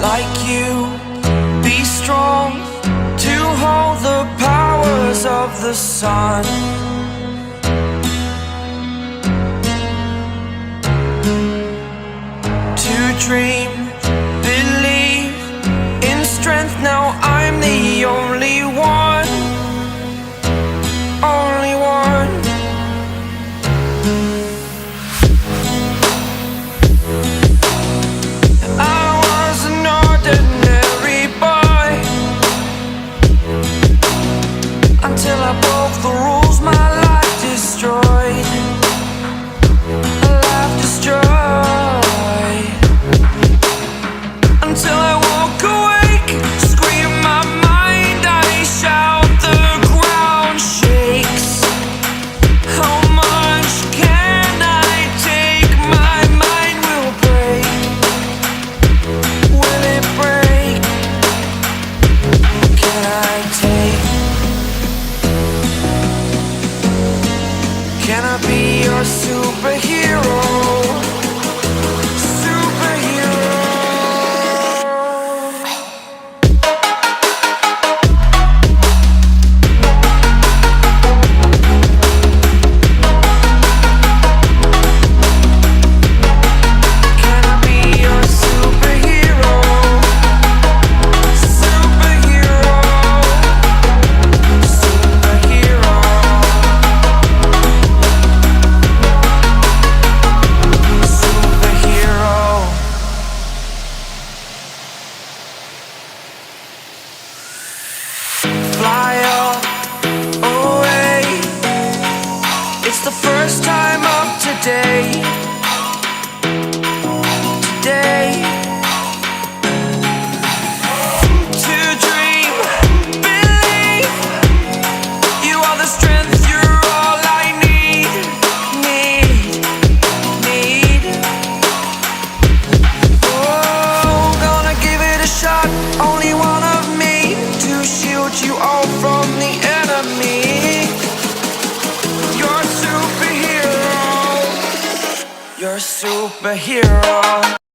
like you, be strong to hold the powers of the sun. To dream, believe in strength. Now I'm the only one, only one. I was an ordinary boy until I broke the rules. My life destroyed, life destroyed. Until I woke awake, scream my mind, I shout, the ground shakes. How much can I take? My mind will break. Will it break? Can I take? Can I be your superhero? Fly away. It's the first time of today. Today. To dream, believe. You are the strength, you're all I need. Need. Oh, gonna give it a shot. Only one of me to shield you all from the enemy. You're a superhero. You're a superhero.